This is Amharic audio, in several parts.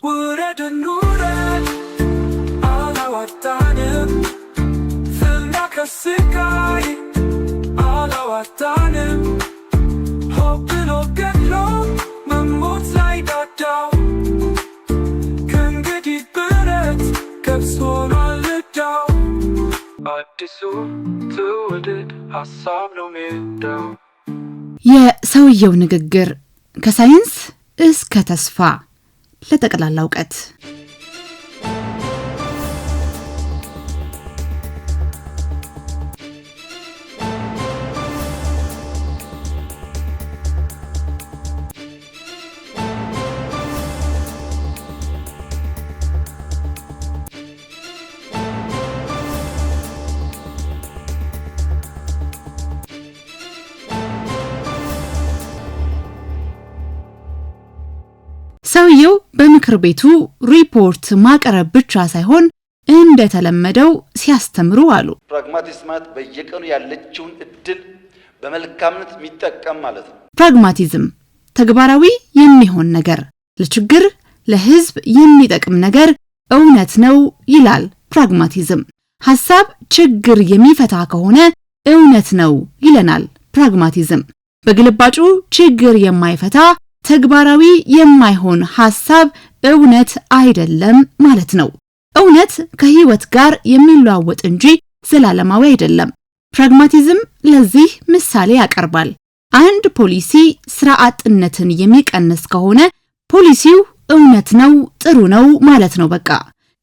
ውረድ እንውረድ አላዋጣንም ፍና ከስቃይ አላዋጣንም ሆብሎ ገድሎ መሞት ላይ ዳዳው ከእንግዲህ ብረት ገብስ ሆኗል ዕዳው አዲሱ ትውልድ ሀሳብ ነው ሜዳው። የሰውየው ንግግር ከሳይንስ እስከ ተስፋ ለጠቅላላ እውቀት ሰውየው በምክር ቤቱ ሪፖርት ማቅረብ ብቻ ሳይሆን እንደተለመደው ሲያስተምሩ አሉ። ፕራግማቲስት ማለት በየቀኑ ያለችውን እድል በመልካምነት የሚጠቀም ማለት ነው። ፕራግማቲዝም ተግባራዊ የሚሆን ነገር፣ ለችግር ለህዝብ የሚጠቅም ነገር እውነት ነው ይላል። ፕራግማቲዝም ሐሳብ ችግር የሚፈታ ከሆነ እውነት ነው ይለናል። ፕራግማቲዝም በግልባጩ ችግር የማይፈታ ተግባራዊ የማይሆን ሐሳብ እውነት አይደለም ማለት ነው። እውነት ከህይወት ጋር የሚለዋወጥ እንጂ ዘላለማዊ አይደለም። ፕራግማቲዝም ለዚህ ምሳሌ ያቀርባል። አንድ ፖሊሲ ስራ አጥነትን የሚቀንስ ከሆነ ፖሊሲው እውነት ነው፣ ጥሩ ነው ማለት ነው። በቃ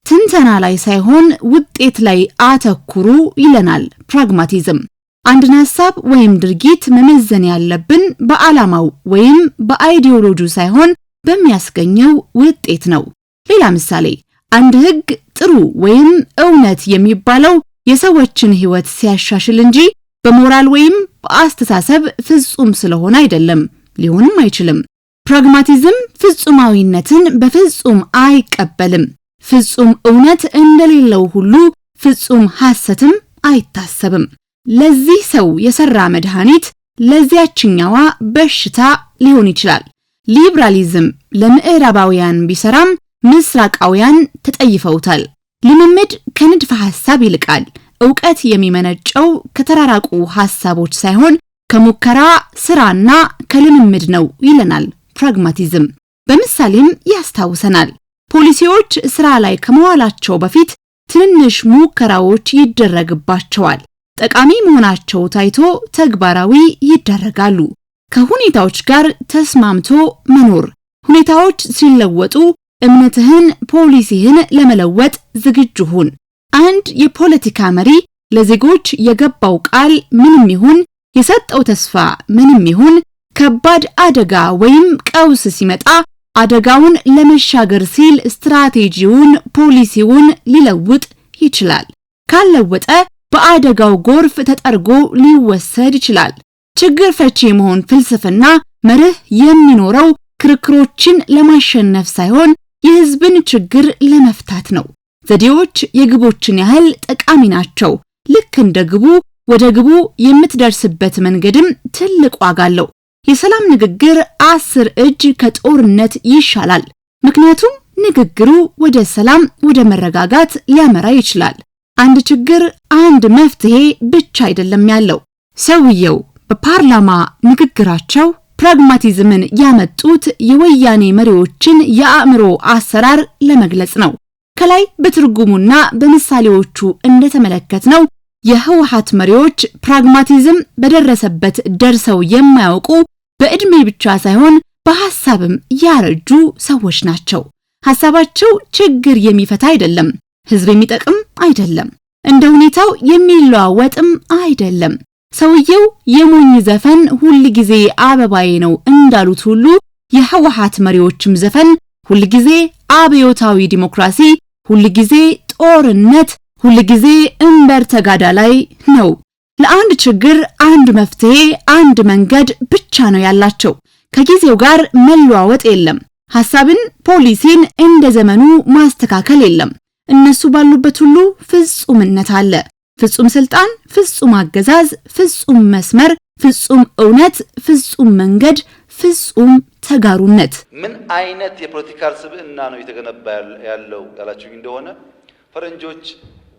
ትንተና ላይ ሳይሆን ውጤት ላይ አተኩሩ ይለናል ፕራግማቲዝም። አንድን ሐሳብ ወይም ድርጊት መመዘን ያለብን በዓላማው ወይም በአይዲዮሎጂው ሳይሆን በሚያስገኘው ውጤት ነው። ሌላ ምሳሌ፣ አንድ ህግ ጥሩ ወይም እውነት የሚባለው የሰዎችን ህይወት ሲያሻሽል እንጂ በሞራል ወይም በአስተሳሰብ ፍጹም ስለሆነ አይደለም፣ ሊሆንም አይችልም። ፕራግማቲዝም ፍጹማዊነትን በፍጹም አይቀበልም። ፍጹም እውነት እንደሌለው ሁሉ ፍጹም ሐሰትም አይታሰብም። ለዚህ ሰው የሰራ መድኃኒት ለዚያችኛዋ በሽታ ሊሆን ይችላል። ሊብራሊዝም ለምዕራባውያን ቢሰራም ምስራቃውያን ተጠይፈውታል። ልምምድ ከንድፈ ሐሳብ ይልቃል። ዕውቀት የሚመነጨው ከተራራቁ ሐሳቦች ሳይሆን ከሙከራ ስራና ከልምምድ ነው ይለናል ፕራግማቲዝም። በምሳሌም ያስታውሰናል። ፖሊሲዎች ስራ ላይ ከመዋላቸው በፊት ትንንሽ ሙከራዎች ይደረግባቸዋል። ጠቃሚ መሆናቸው ታይቶ ተግባራዊ ይደረጋሉ። ከሁኔታዎች ጋር ተስማምቶ መኖር፣ ሁኔታዎች ሲለወጡ እምነትህን፣ ፖሊሲህን ለመለወጥ ዝግጁ ሁን። አንድ የፖለቲካ መሪ ለዜጎች የገባው ቃል ምንም ይሁን የሰጠው ተስፋ ምንም ይሁን ከባድ አደጋ ወይም ቀውስ ሲመጣ አደጋውን ለመሻገር ሲል ስትራቴጂውን፣ ፖሊሲውን ሊለውጥ ይችላል። ካልለወጠ በአደጋው ጎርፍ ተጠርጎ ሊወሰድ ይችላል። ችግር ፈቺ የመሆን ፍልስፍና መርህ የሚኖረው ክርክሮችን ለማሸነፍ ሳይሆን የህዝብን ችግር ለመፍታት ነው። ዘዴዎች የግቦችን ያህል ጠቃሚ ናቸው። ልክ እንደ ግቡ ወደ ግቡ የምትደርስበት መንገድም ትልቅ ዋጋ አለው። የሰላም ንግግር 10 እጅ ከጦርነት ይሻላል። ምክንያቱም ንግግሩ ወደ ሰላም፣ ወደ መረጋጋት ሊያመራ ይችላል። አንድ ችግር አንድ መፍትሄ ብቻ አይደለም ያለው። ሰውየው በፓርላማ ንግግራቸው ፕራግማቲዝምን ያመጡት የወያኔ መሪዎችን የአእምሮ አሰራር ለመግለጽ ነው። ከላይ በትርጉሙና በምሳሌዎቹ እንደተመለከትነው የህወሓት መሪዎች ፕራግማቲዝም በደረሰበት ደርሰው የማያውቁ በእድሜ ብቻ ሳይሆን በሐሳብም ያረጁ ሰዎች ናቸው። ሐሳባቸው ችግር የሚፈታ አይደለም፣ ህዝብ የሚጠቅም አይደለም፣ እንደ ሁኔታው የሚለዋወጥም አይደለም። ሰውየው የሞኝ ዘፈን ሁል ጊዜ አበባዬ ነው እንዳሉት ሁሉ የህወሓት መሪዎችም ዘፈን ሁል ጊዜ አብዮታዊ ዲሞክራሲ፣ ሁል ጊዜ ጦርነት፣ ሁል ጊዜ እንበር ተጋዳላይ ነው። ለአንድ ችግር አንድ መፍትሄ፣ አንድ መንገድ ብቻ ነው ያላቸው። ከጊዜው ጋር መለዋወጥ የለም። ሐሳብን፣ ፖሊሲን እንደ ዘመኑ ማስተካከል የለም። እነሱ ባሉበት ሁሉ ፍጹምነት አለ። ፍጹም ስልጣን፣ ፍጹም አገዛዝ፣ ፍጹም መስመር፣ ፍጹም እውነት፣ ፍጹም መንገድ፣ ፍጹም ተጋሩነት። ምን አይነት የፖለቲካል ስብዕና ነው የተገነባ ያለው ያላችሁ እንደሆነ ፈረንጆች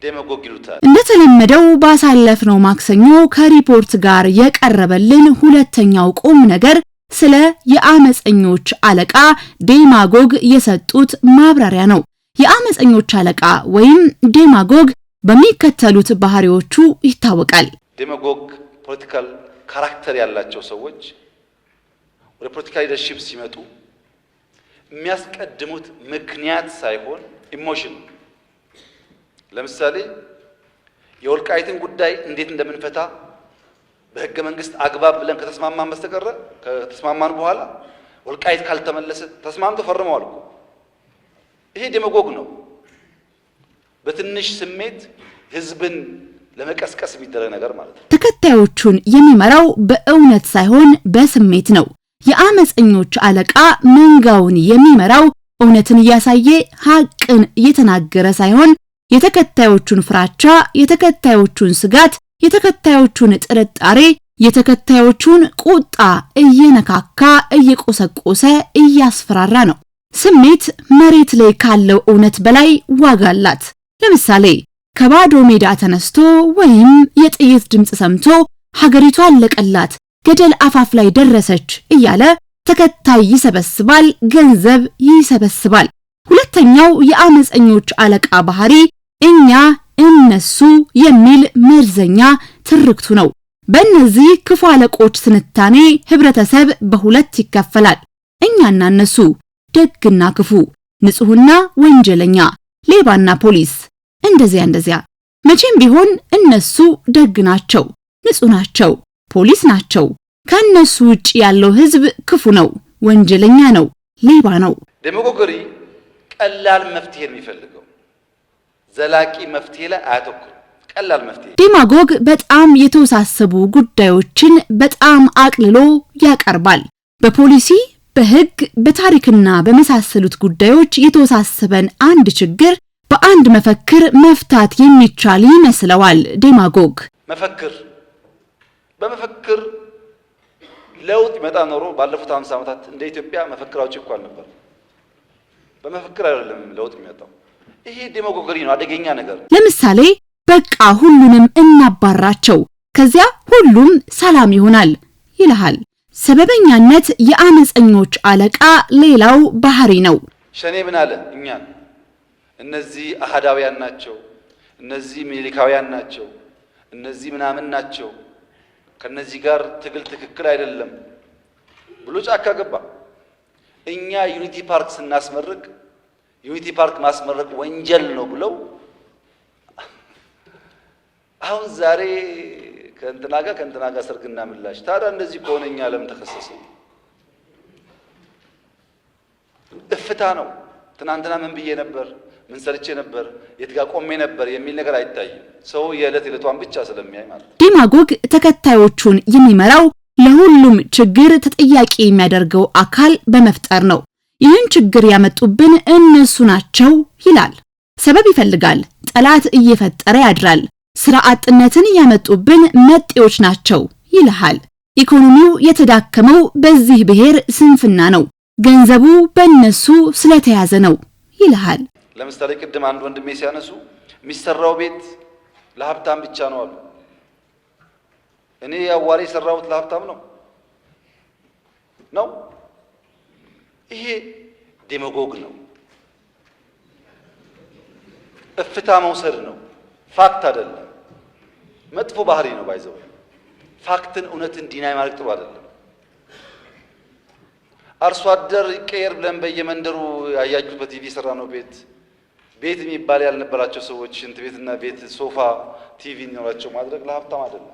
ዴማጎግ ይሉታል። እንደተለመደው ባሳለፍነው ማክሰኞ ከሪፖርት ጋር የቀረበልን ሁለተኛው ቁም ነገር ስለ የአመፀኞች አለቃ ዴማጎግ የሰጡት ማብራሪያ ነው። የአመፀኞች አለቃ ወይም ዴማጎግ በሚከተሉት ባህሪዎቹ ይታወቃል። ዴማጎግ ፖለቲካል ካራክተር ያላቸው ሰዎች ወደ ፖለቲካል ሊደርሺፕ ሲመጡ የሚያስቀድሙት ምክንያት ሳይሆን ኢሞሽን። ለምሳሌ የወልቃይትን ጉዳይ እንዴት እንደምንፈታ በህገ መንግስት አግባብ ብለን ከተስማማን በኋላ ወልቃይት ካልተመለሰ ተስማምቶ ፈርመዋል እኮ። ይሄ ዴማጎግ ነው። በትንሽ ስሜት ህዝብን ለመቀስቀስ የሚደረግ ነገር ማለት ነው። ተከታዮቹን የሚመራው በእውነት ሳይሆን በስሜት ነው። የአመፀኞች አለቃ መንጋውን የሚመራው እውነትን እያሳየ ሐቅን እየተናገረ ሳይሆን የተከታዮቹን ፍራቻ፣ የተከታዮቹን ስጋት፣ የተከታዮቹን ጥርጣሬ፣ የተከታዮቹን ቁጣ እየነካካ እየቆሰቆሰ እያስፈራራ ነው። ስሜት መሬት ላይ ካለው እውነት በላይ ዋጋ አላት። ለምሳሌ ከባዶ ሜዳ ተነስቶ ወይም የጥይት ድምጽ ሰምቶ ሀገሪቷ አለቀላት፣ ገደል አፋፍ ላይ ደረሰች እያለ ተከታይ ይሰበስባል፣ ገንዘብ ይሰበስባል። ሁለተኛው የአመፀኞች አለቃ ባህሪ እኛ እነሱ የሚል መርዘኛ ትርክቱ ነው። በእነዚህ ክፉ አለቆች ትንታኔ ህብረተሰብ በሁለት ይከፈላል። እኛና እነሱ፣ ደግና ክፉ፣ ንጹህና ወንጀለኛ፣ ሌባና ፖሊስ። እንደዚያ መቼም ቢሆን እነሱ ደግ ናቸው፣ ንጹህ ናቸው፣ ፖሊስ ናቸው። ከነሱ ውጪ ያለው ህዝብ ክፉ ነው፣ ወንጀለኛ ነው፣ ሌባ ነው። ዴማጎገሪ ቀላል መፍትሄ የሚፈልገው ዘላቂ መፍትሄ ላይ አያተኩርም። ቀላል መፍትሄ። ዴማጎግ በጣም የተወሳሰቡ ጉዳዮችን በጣም አቅልሎ ያቀርባል። በፖሊሲ፣ በህግ፣ በታሪክና በመሳሰሉት ጉዳዮች የተወሳሰበን አንድ ችግር በአንድ መፈክር መፍታት የሚቻል ይመስለዋል ዴማጎግ። በመፈክር ለውጥ ይመጣ ኖሮ ባለፉት 50 ዓመታት እንደ ኢትዮጵያ መፈክር አውጪ እኮ አልነበር። በመፈክር አይደለም ለውጥ የሚመጣው። ይሄ ዴማጎገሪ ነው፣ አደገኛ ነገር። ለምሳሌ በቃ ሁሉንም እናባራቸው፣ ከዚያ ሁሉም ሰላም ይሆናል ይልሃል። ሰበበኛነት የአመፀኞች አለቃ ሌላው ባህሪ ነው። ሸኔ ምን አለ? እኛን እነዚህ አሃዳውያን ናቸው፣ እነዚህ ሚሊካውያን ናቸው፣ እነዚህ ምናምን ናቸው፣ ከነዚህ ጋር ትግል ትክክል አይደለም ብሎ ጫካ ገባ። እኛ ዩኒቲ ፓርክ ስናስመርቅ ዩኒቲ ፓርክ ማስመረቅ ወንጀል ነው ብለው አሁን ዛሬ ከእንትና ጋር ሰርግና ምላሽ። ታዲያ እንደዚህ ከሆነ እኛ ለምን ተከሰሰ? እፍታ ነው። ትናንትና ምን ብዬ ነበር፣ ምን ሰርቼ ነበር፣ የት ጋር ቆሜ ነበር የሚል ነገር አይታይም። ሰው የዕለቷን ብቻ ስለሚያይ ማለት ነው። ዴማጎግ ተከታዮቹን የሚመራው ለሁሉም ችግር ተጠያቂ የሚያደርገው አካል በመፍጠር ነው። ይህን ችግር ያመጡብን እነሱ ናቸው ይላል። ሰበብ ይፈልጋል፣ ጠላት እየፈጠረ ያድራል። ስራ አጥነትን ያመጡብን መጤዎች ናቸው ይልሃል። ኢኮኖሚው የተዳከመው በዚህ ብሔር ስንፍና ነው፣ ገንዘቡ በእነሱ ስለተያዘ ነው ይልሃል። ለምሳሌ ቅድም አንድ ወንድሜ ሲያነሱ የሚሰራው ቤት ለሀብታም ብቻ ነው አሉ። እኔ ያዋሪ የሰራሁት ለሀብታም ነው። ይሄ ዴማጎግ ነው፣ እፍታ መውሰድ ነው፣ ፋክት አይደለም። መጥፎ ባህሪ ነው። ባይዘው ፋክትን እውነትን ዲናይ ማለት ጥሩ አይደለም። አርሶ አደር ይቀየር ብለን በየመንደሩ ያያችሁት በቲቪ ሰራ ነው ቤት የሚባል ያልነበራቸው ሰዎች ሽንት ቤትና ቤት ሶፋ ቲቪ ይኖራቸው ማድረግ ለሀብታም አይደለም።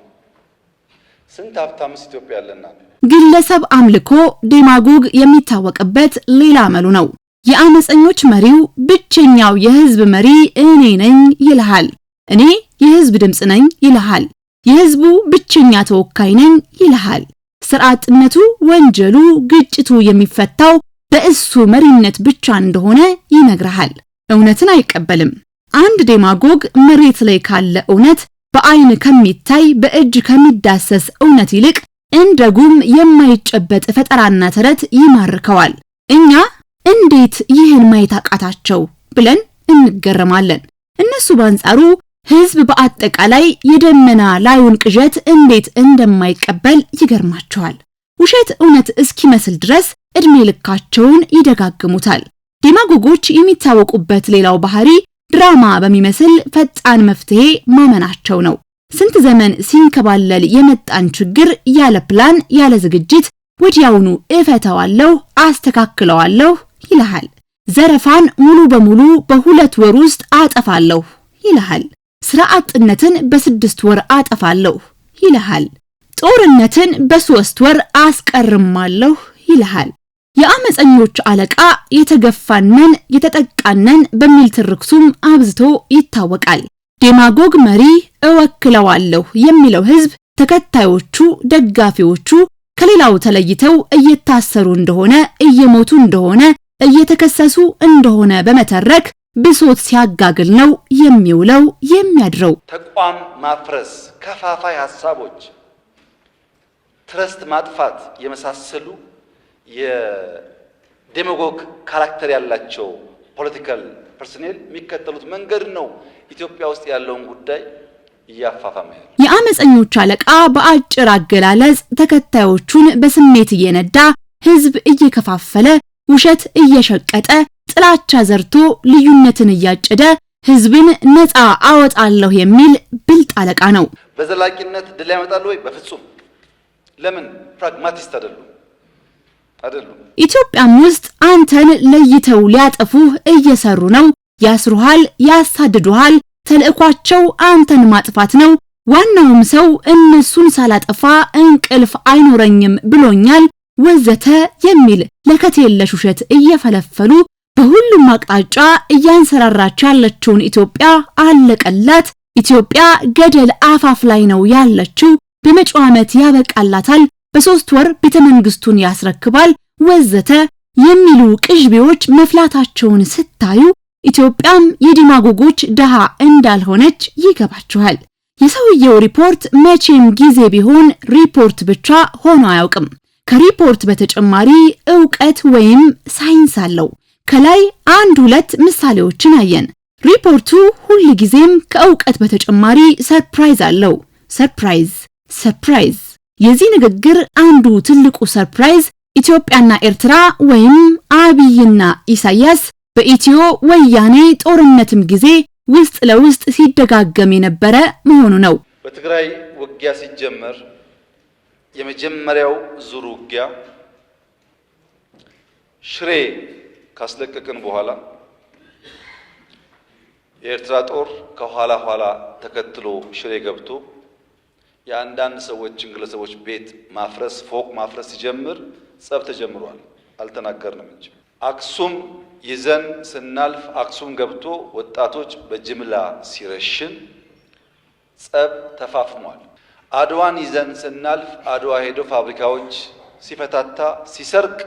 ስንት ሀብታምስ ኢትዮጵያ ያለና። ግለሰብ አምልኮ ዴማጎግ የሚታወቅበት ሌላ አመሉ ነው። የአመፀኞች መሪው ብቸኛው የህዝብ መሪ እኔ ነኝ ይልሃል። እኔ የህዝብ ድምጽ ነኝ ይልሃል። የህዝቡ ብቸኛ ተወካይ ነኝ ይልሃል። ስርዓትነቱ፣ ወንጀሉ፣ ግጭቱ የሚፈታው በእሱ መሪነት ብቻ እንደሆነ ይነግርሃል። እውነትን አይቀበልም። አንድ ዴማጎግ መሬት ላይ ካለ እውነት፣ በአይን ከሚታይ በእጅ ከሚዳሰስ እውነት ይልቅ እንደጉም የማይጨበጥ ፈጠራና ተረት ይማርከዋል። እኛ እንዴት ይህን ማየት አቃታቸው ብለን እንገረማለን። እነሱ በአንጻሩ ህዝብ በአጠቃላይ የደመና ላዩን ቅዠት እንዴት እንደማይቀበል ይገርማቸዋል። ውሸት እውነት እስኪመስል ድረስ እድሜ ልካቸውን ይደጋግሙታል። ዴማጎጎች የሚታወቁበት ሌላው ባህሪ ድራማ በሚመስል ፈጣን መፍትሄ ማመናቸው ነው። ስንት ዘመን ሲንከባለል የመጣን ችግር ያለ ፕላን ያለ ዝግጅት ወዲያውኑ እፈታዋለሁ አስተካክለዋለሁ ይልሃል። ዘረፋን ሙሉ በሙሉ በ2 ወር ውስጥ አጠፋለሁ ይልሃል። ስራ አጥነትን በ6 ወር አጠፋለሁ ይልሃል። ጦርነትን በ3 ወር አስቀርማለሁ ይልሃል። የአመፀኞች አለቃ የተገፋነን የተጠቃነን በሚል ትርክሱም አብዝቶ ይታወቃል። ዴማጎግ መሪ እወክለዋለሁ የሚለው ህዝብ ተከታዮቹ ደጋፊዎቹ ከሌላው ተለይተው እየታሰሩ እንደሆነ እየሞቱ እንደሆነ እየተከሰሱ እንደሆነ በመተረክ ብሶት ሲያጋግል ነው የሚውለው የሚያድረው። ተቋም ማፍረስ፣ ከፋፋይ ሐሳቦች፣ ትረስት ማጥፋት የመሳሰሉ የዴማጎግ ካራክተር ያላቸው ፖለቲካል ፐርሰኔል የሚከተሉት መንገድ ነው ኢትዮጵያ ውስጥ ያለውን ጉዳይ ያፋፋመ። የአመፀኞች አለቃ በአጭር አገላለጽ ተከታዮቹን በስሜት እየነዳ ህዝብ እየከፋፈለ ውሸት እየሸቀጠ ጥላቻ ዘርቶ ልዩነትን እያጨደ ህዝብን ነፃ አወጣለሁ የሚል ብልጥ አለቃ ነው። በዘላቂነት ድል ያመጣሉ ወይ? በፍጹም። ለምን? ፕራግማቲስት አይደሉም። ኢትዮጵያም ውስጥ አንተን ለይተው ሊያጠፉህ እየሰሩ ነው። ያስሩሃል፣ ያሳድዱሃል። ተልእኳቸው አንተን ማጥፋት ነው። ዋናውም ሰው እነሱን ሳላጠፋ እንቅልፍ አይኖረኝም ብሎኛል ወዘተ የሚል ለከት የለሽ ውሸት እየፈለፈሉ በሁሉም አቅጣጫ እያንሰራራች ያለችውን ኢትዮጵያ አለቀላት። ኢትዮጵያ ገደል አፋፍ ላይ ነው ያለችው። በመጪው ዓመት ያበቃላታል። በ3 ወር ቤተመንግስቱን ያስረክባል ወዘተ የሚሉ ቅዥቤዎች መፍላታቸውን ስታዩ ኢትዮጵያም የዴማጎጎች ደሃ እንዳልሆነች ይገባችኋል። የሰውየው ሪፖርት መቼም ጊዜ ቢሆን ሪፖርት ብቻ ሆኖ አያውቅም። ከሪፖርት በተጨማሪ ዕውቀት ወይም ሳይንስ አለው። ከላይ 1-2 ምሳሌዎችን አየን። ሪፖርቱ ሁሉ ጊዜም ከዕውቀት በተጨማሪ ሰርፕራይዝ አለው። ሰርፕራይዝ። የዚህ ንግግር አንዱ ትልቁ ሰርፕራይዝ ኢትዮጵያና ኤርትራ ወይም አብይና ኢሳያስ በኢትዮ ወያኔ ጦርነትም ጊዜ ውስጥ ለውስጥ ሲደጋገም የነበረ መሆኑ ነው። በትግራይ ውጊያ ሲጀመር የመጀመሪያው ዙር ውጊያ ሽሬ ካስለቀቅን በኋላ የኤርትራ ጦር ከኋላ ኋላ ተከትሎ ሽሬ ገብቶ የአንዳንድ ሰዎችን ግለሰቦች ቤት ማፍረስ፣ ፎቅ ማፍረስ ሲጀምር ጸብ ተጀምሯል። አልተናገርንም እንጂ አክሱም ይዘን ስናልፍ አክሱም ገብቶ ወጣቶች በጅምላ ሲረሽን ጸብ ተፋፍሟል። አድዋን ይዘን ስናልፍ አድዋ ሄዶ ፋብሪካዎች ሲፈታታ ሲሰርቅ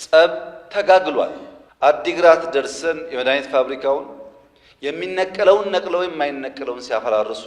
ጸብ ተጋግሏል። አዲግራት ደርሰን የመድኃኒት ፋብሪካውን የሚነቀለውን ነቅለው የማይነቀለውን ሲያፈራርሱ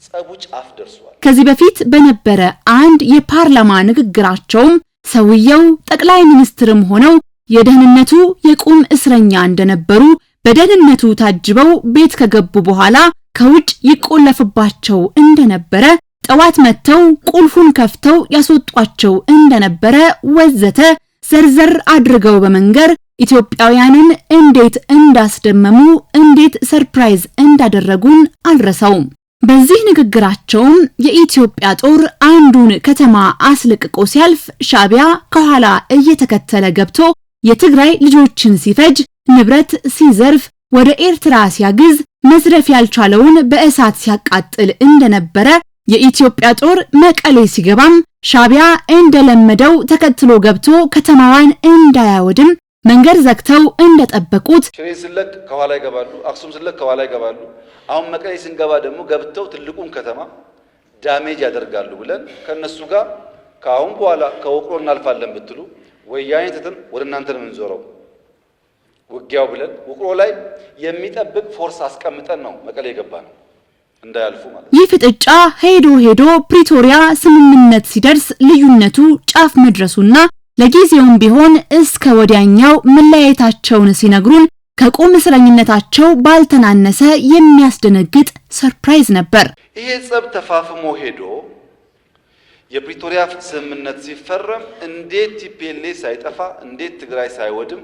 ጸቡ ጫፍ ደርሷል። ከዚህ በፊት በነበረ አንድ የፓርላማ ንግግራቸውም ሰውየው ጠቅላይ ሚኒስትርም ሆነው የደህንነቱ የቁም እስረኛ እንደነበሩ በደህንነቱ ታጅበው ቤት ከገቡ በኋላ ከውጭ ይቆለፍባቸው እንደነበረ ጠዋት መተው ቁልፉን ከፍተው ያስወጧቸው እንደነበረ ወዘተ ዘርዘር አድርገው በመንገር ኢትዮጵያውያንን እንዴት እንዳስደመሙ እንዴት ሰርፕራይዝ እንዳደረጉን አልረሳውም። በዚህ ንግግራቸውም የኢትዮጵያ ጦር አንዱን ከተማ አስለቅቆ ሲያልፍ ሻዕቢያ ከኋላ እየተከተለ ገብቶ የትግራይ ልጆችን ሲፈጅ ንብረት ሲዘርፍ ወደ ኤርትራ ሲያግዝ መዝረፍ ያልቻለውን በእሳት ሲያቃጥል እንደነበረ የኢትዮጵያ ጦር መቀሌ ሲገባም ሻዕቢያ እንደለመደው ተከትሎ ገብቶ ከተማዋን እንዳያወድም መንገድ ዘግተው እንደጠበቁት ሽሬ ሲለቅ ከኋላ ይገባሉ፣ አክሱም ሲለቅ ከኋላ ይገባሉ። አሁን መቀሌ ስንገባ ደግሞ ገብተው ትልቁን ከተማ ዳሜጅ ያደርጋሉ ብለን ከነሱ ጋር ከአሁን በኋላ ከውቅሮ እናልፋለን ብትሉ ወያኔ ትተን ወደ እናንተ ነው የምንዞረው ውጊያው ብለን ውቅሮ ላይ የሚጠብቅ ፎርስ አስቀምጠን ነው መቀሌ የገባ ነው። እንዳያልፉ ማለት ነው። ይህ ፍጥጫ ሄዶ ፕሪቶሪያ ስምምነት ሲደርስ ልዩነቱ ጫፍ መድረሱና ለጊዜውም ቢሆን እስከ ወዲያኛው መለያየታቸውን ሲነግሩን ከቁም እስረኝነታቸው ባልተናነሰ የሚያስደነግጥ ሰርፕራይዝ ነበር። ይሄ ጸብ ተፋፍሞ ሄዶ የፕሪቶሪያ ስምምነት ሲፈረም እንዴት ቲፒኤልኤፍ ሳይጠፋ እንዴት ትግራይ ሳይወድም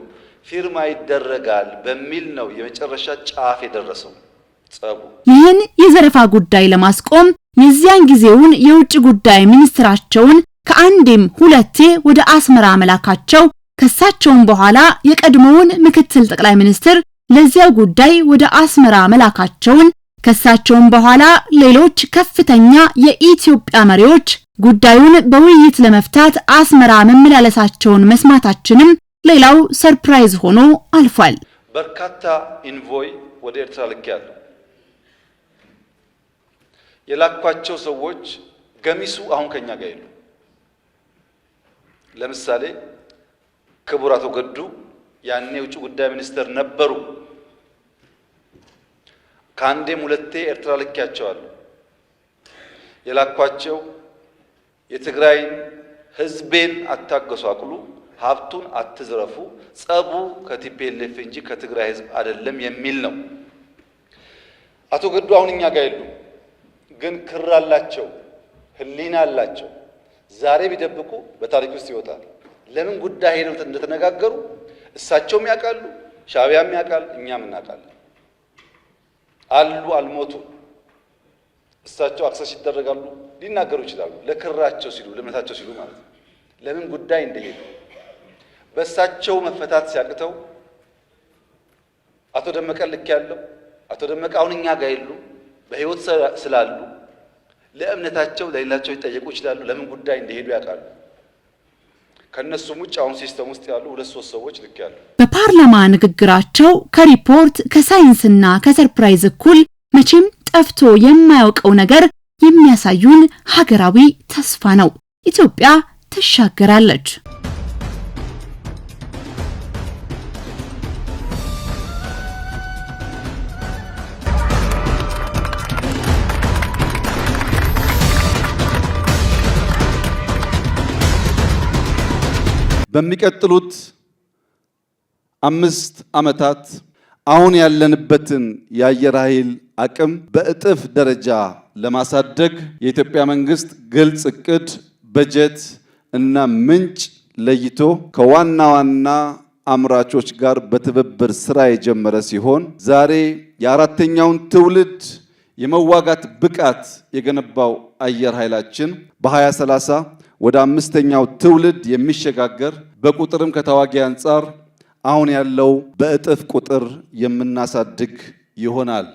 ፊርማ ይደረጋል በሚል ነው የመጨረሻ ጫፍ የደረሰው ጸቡ። ይህን የዘረፋ ጉዳይ ለማስቆም የዚያን ጊዜውን የውጭ ጉዳይ ሚኒስትራቸውን ከአንዴም ሁለቴ ወደ አስመራ መላካቸው ከሳቸውም በኋላ የቀድሞውን ምክትል ጠቅላይ ሚኒስትር ለዚያው ጉዳይ ወደ አስመራ መላካቸውን ከሳቸውም በኋላ ሌሎች ከፍተኛ የኢትዮጵያ መሪዎች ጉዳዩን በውይይት ለመፍታት አስመራ መመላለሳቸውን መስማታችንም ሌላው ሰርፕራይዝ ሆኖ አልፏል። በርካታ ኢንቮይ ወደ ኤርትራ ልኬያለሁ። የላኳቸው ሰዎች ገሚሱ አሁን ከኛ ጋር የሉ። ለምሳሌ ክቡር አቶ ገዱ ያኔ የውጭ ጉዳይ ሚኒስትር ነበሩ። ከአንዴም ሁለቴ ኤርትራ ልኬያቸዋለሁ። የላኳቸው የትግራይን ህዝቤን አታገሷቅሉ፣ ሀብቱን አትዝረፉ፣ ጸቡ ከቲፒኤልኤፍ እንጂ ከትግራይ ህዝብ አይደለም የሚል ነው። አቶ ገዱ አሁን እኛ ጋር የሉ፣ ግን ክር አላቸው፣ ህሊና አላቸው። ዛሬ ቢደብቁ በታሪክ ውስጥ ይወጣል። ለምን ጉዳይ ነው እንደተነጋገሩ እሳቸውም ያውቃሉ፣ ሻዕቢያም ያውቃል፣ እኛም እናውቃለን። አሉ አልሞቱ። እሳቸው አክሰስ ይደረጋሉ፣ ሊናገሩ ይችላሉ። ለክራቸው ሲሉ ለእምነታቸው ሲሉ ማለት ነው። ለምን ጉዳይ እንደሄዱ በእሳቸው መፈታት ሲያቅተው አቶ ደመቀ ልክ ያለው አቶ ደመቀ አሁን እኛ ጋር የሉ፣ በህይወት ስላሉ ለእምነታቸው ለሌላቸው ይጠየቁ ይችላሉ። ለምን ጉዳይ እንደሄዱ ያውቃሉ። ከነሱም ውጭ አሁን ሲስተም ውስጥ ያሉ 2-3 ሰዎች ልክ ያሉ በፓርላማ ንግግራቸው ከሪፖርት ከሳይንስና ከሰርፕራይዝ እኩል መቼም ጠፍቶ የማያውቀው ነገር የሚያሳዩን ሀገራዊ ተስፋ ነው። ኢትዮጵያ ትሻገራለች። በሚቀጥሉት 5 ዓመታት አሁን ያለንበትን የአየር ኃይል አቅም በእጥፍ ደረጃ ለማሳደግ የኢትዮጵያ መንግስት ግልጽ እቅድ፣ በጀት እና ምንጭ ለይቶ ከዋና ዋና አምራቾች ጋር በትብብር ስራ የጀመረ ሲሆን ዛሬ የአራተኛውን ትውልድ የመዋጋት ብቃት የገነባው አየር ኃይላችን በ2030 ወደ 5ኛው ትውልድ የሚሸጋገር በቁጥርም ከተዋጊ አንጻር አሁን ያለው በእጥፍ ቁጥር የምናሳድግ ይሆናል።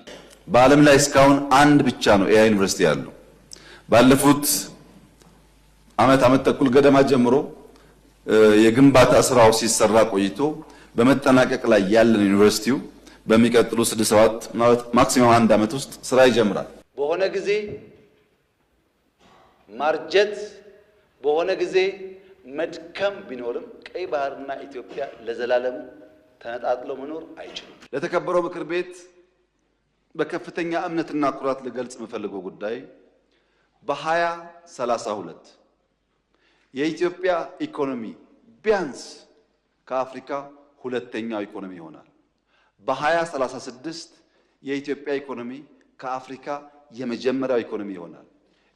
በዓለም ላይ እስካሁን አንድ ብቻ ነው ኤአይ ዩኒቨርሲቲ ያለው። ባለፉት ዓመት ተኩል ገደማ ጀምሮ የግንባታ ስራው ሲሰራ ቆይቶ በመጠናቀቅ ላይ ያለን ዩኒቨርሲቲው በሚቀጥሉ 6-7 ማክሲመም 1 ዓመት ውስጥ ስራ ይጀምራል። በሆነ ጊዜ ማርጀት በሆነ ጊዜ መድከም ቢኖርም ቀይ ባህርና ኢትዮጵያ ለዘላለሙ ተነጣጥለው መኖር አይችሉም። ለተከበረው ምክር ቤት በከፍተኛ እምነትና ኩራት ልገልጽ የምፈልገው ጉዳይ በ2032 የኢትዮጵያ ኢኮኖሚ ቢያንስ ከአፍሪካ 2ኛው ኢኮኖሚ ይሆናል። በ2036 የኢትዮጵያ ኢኮኖሚ ከአፍሪካ የመጀመሪያው ኢኮኖሚ ይሆናል።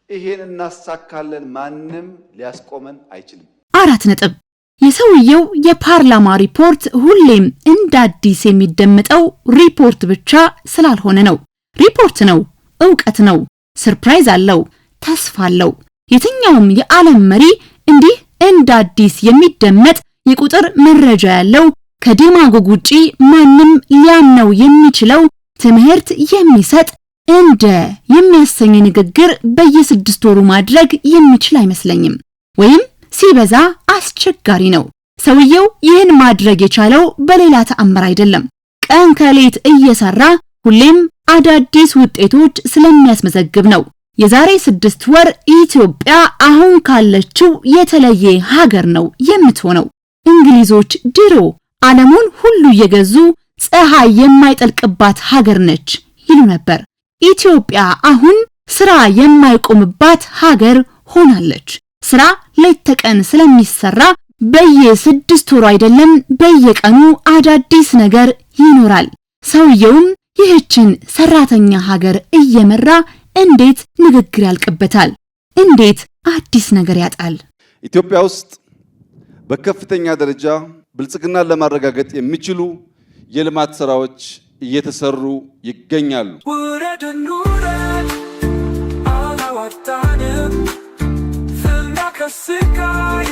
ይሄን እናሳካለን። ማንም ሊያስቆመን አይችልም። 4 ነጥብ። የሰውየው የፓርላማ ሪፖርት ሁሌም እንደ አዲስ የሚደመጠው ሪፖርት ብቻ ስላልሆነ ነው። ሪፖርት ነው፣ ዕውቀት ነው፣ ሰርፕራይዝ አለው፣ ተስፋ አለው። የትኛውም የዓለም መሪ እንዲህ እንደ አዲስ የሚደመጥ የቁጥር መረጃ ያለው ከዲማጎግ ውጪ ማንም ሊያምነው የሚችለው ትምህርት የሚሰጥ እንደ የሚያሰኝ ንግግር በየ6 ወሩ ማድረግ የሚችል አይመስለኝም። ወይም ሲበዛ አስቸጋሪ ነው። ሰውየው ይህን ማድረግ የቻለው በሌላ ተአምር አይደለም። ቀን ከሌት እየሰራ ሁሌም አዳዲስ ውጤቶች ስለሚያስመዘግብ ነው። የዛሬ 6 ወር ኢትዮጵያ አሁን ካለችው የተለየ ሀገር ነው የምትሆነው። እንግሊዞች ድሮ ዓለሙን ሁሉ እየገዙ ፀሐይ የማይጠልቅባት ሀገር ነች ይሉ ነበር። ኢትዮጵያ አሁን ስራ የማይቆምባት ሀገር ሆናለች። ስራ ሌት ተቀን ስለሚሰራ በየ6 ወሩ አይደለም በየቀኑ አዳዲስ ነገር ይኖራል። ሰውየውም ይህችን ሰራተኛ ሀገር እየመራ እንዴት ንግግር ያልቅበታል? እንዴት አዲስ ነገር ያጣል? ኢትዮጵያ ውስጥ በከፍተኛ ደረጃ ብልጽግናን ለማረጋገጥ የሚችሉ የልማት ስራዎች እየተሰሩ ይገኛሉ። ውረድን ውረድ አላዋጣንም፣ ፍና ከስቃይ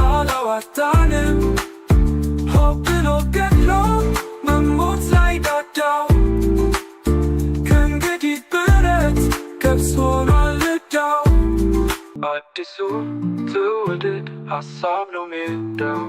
አላዋጣንም፣ ሆብሎ ገድሎ መሞት ላይ ዳዳው ከእንግዲህ ብረት ገብስ ሆኗል ዕዳው። አዲሱ ትውልድ ሀሳብ ነው ሜዳው።